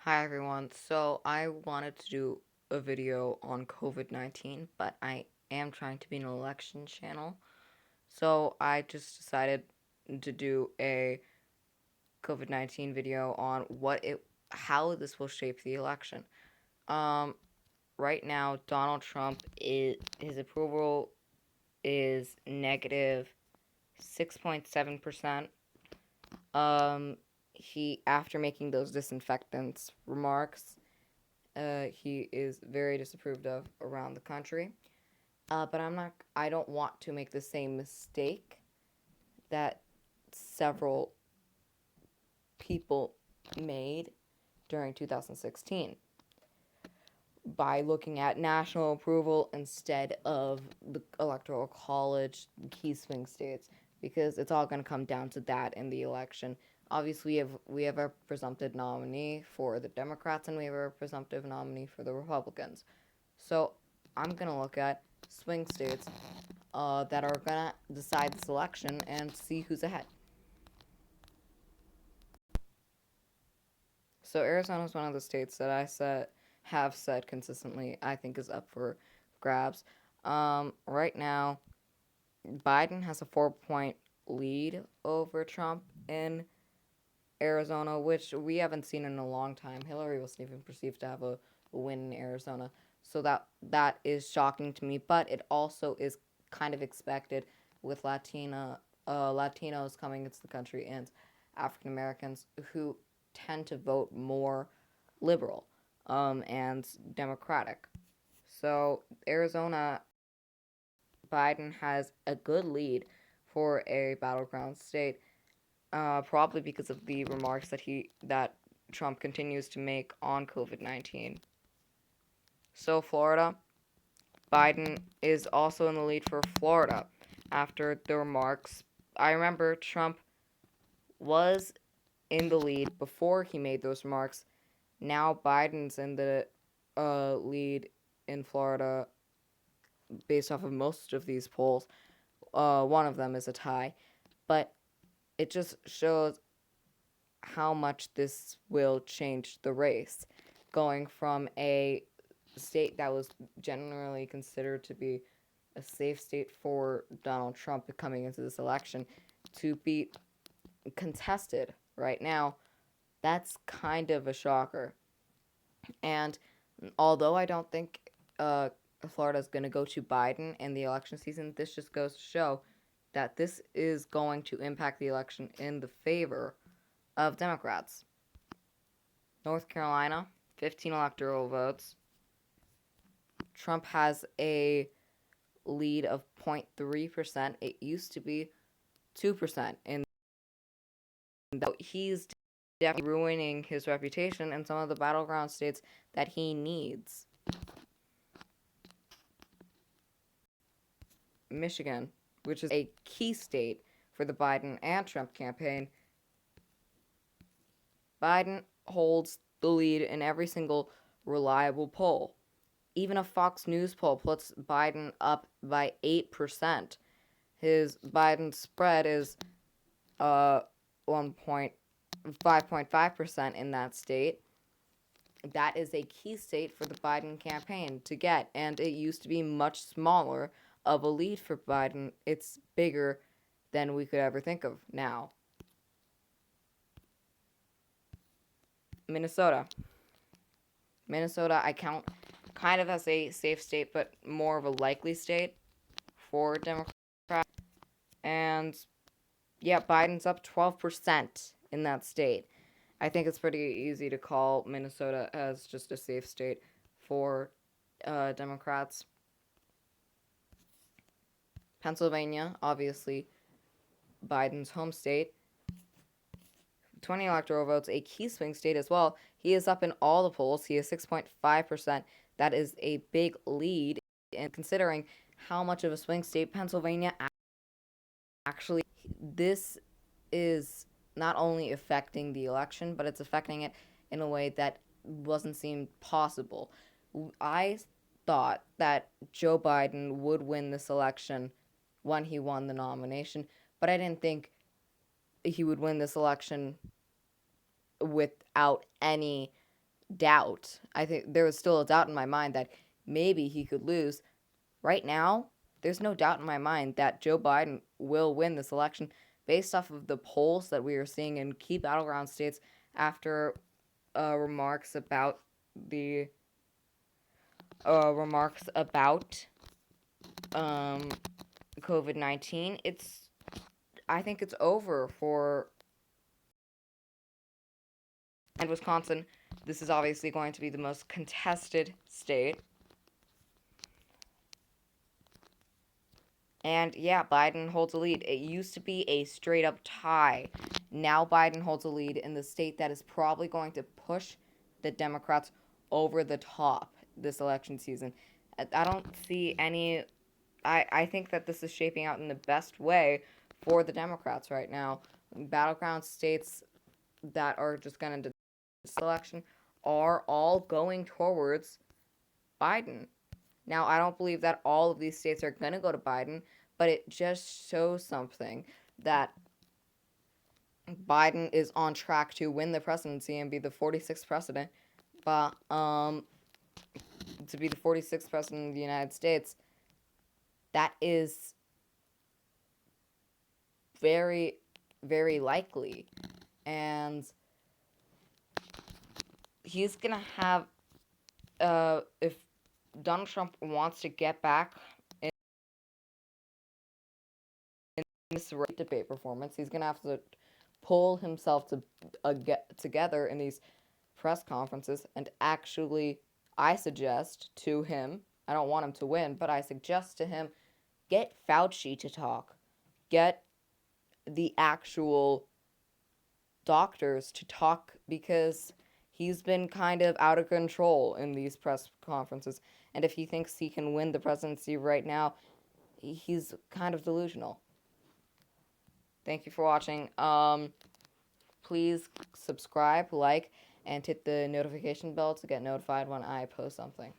Hi everyone. So I wanted to do a video on COVID-19, but I am trying to be an election channel. So I just decided to do a COVID-19 video on how this will shape the election. Um, right now, Donald Trump his approval is negative 6.7%. He after making those disinfectants remarks, he is very disapproved of around the country. But I don't want to make the same mistake that several people made during 2016 by looking at national approval instead of the electoral college key swing states, because it's all going to come down to that in the election. Obviously, we have a presumptive nominee for the Democrats and we have a presumptive nominee for the Republicans. So I'm gonna look at swing states that are gonna decide this election and see who's ahead. So Arizona is one of the states that have said consistently I think is up for grabs. Right now, Biden has a 4 point lead over Trump in Arizona, which we haven't seen in a long time. Hillary wasn't even perceived to have a win in Arizona, so that is shocking to me. But it also is kind of expected with Latinos coming into the country and African Americans who tend to vote more liberal and democratic. So Arizona, Biden has a good lead for a battleground state, probably because of the remarks that Trump continues to make on COVID-19. So Florida, Biden is also in the lead for Florida after the remarks. I remember Trump was in the lead before he made those remarks. Now Biden's in the lead in Florida based off of most of these polls. One of them is a tie, but it just shows how much this will change the race, going from a state that was generally considered to be a safe state for Donald Trump coming into this election to be contested right now. That's kind of a shocker. And although I don't think Florida is going to go to Biden in the election season, this just goes to show that this is going to impact the election in the favor of Democrats. North Carolina, 15 electoral votes. Trump has a lead of 0.3%. It used to be 2%. And he's definitely ruining his reputation in some of the battleground states that he needs. Michigan, which is a key state for the Biden and Trump campaign, Biden holds the lead in every single reliable poll. Even a Fox News poll puts Biden up by 8%. His Biden spread is 5.5% in that state. That is a key state for the Biden campaign to get, and it used to be much smaller of a lead for Biden. It's bigger than we could ever think of now. Minnesota. Minnesota, I count kind of as a safe state, but more of a likely state for Democrats. And yeah, Biden's up 12% in that state. I think it's pretty easy to call Minnesota as just a safe state for Democrats. Pennsylvania, obviously, Biden's home state. 20 electoral votes, a key swing state as well. He is up in all the polls. He is 6.5%. That is a big lead. And considering how much of a swing state Pennsylvania actually, this is not only affecting the election, but it's affecting it in a way that wasn't seen possible. I thought that Joe Biden would win this election when he won the nomination, but I didn't think he would win this election without any doubt. I think there was still a doubt in my mind that maybe he could lose. Right now, there's no doubt in my mind that Joe Biden will win this election based off of the polls that we are seeing in key battleground states after remarks about the remarks about um, COVID-19. I think it's over for and Wisconsin. This is obviously going to be the most contested state. And yeah, Biden holds a lead. It used to be a straight up tie. Now Biden holds a lead in the state that is probably going to push the Democrats over the top this election season. I don't see any. I think that this is shaping out in the best way for the Democrats right now. Battleground states that are just going to this election are all going towards Biden. Now, I don't believe that all of these states are going to go to Biden, but it just shows something that Biden is on track to win the presidency and be the 46th president. But to be the 46th president of the United States, that is very, very likely. And he's going to have, if Donald Trump wants to get back in this debate performance, he's going to have to pull himself to get together in these press conferences and actually, I suggest to him, I don't want him to win, but I suggest to him, get Fauci to talk. Get the actual doctors to talk because he's been kind of out of control in these press conferences. And if he thinks he can win the presidency right now, he's kind of delusional. Thank you for watching. Please subscribe, like, and hit the notification bell to get notified when I post something.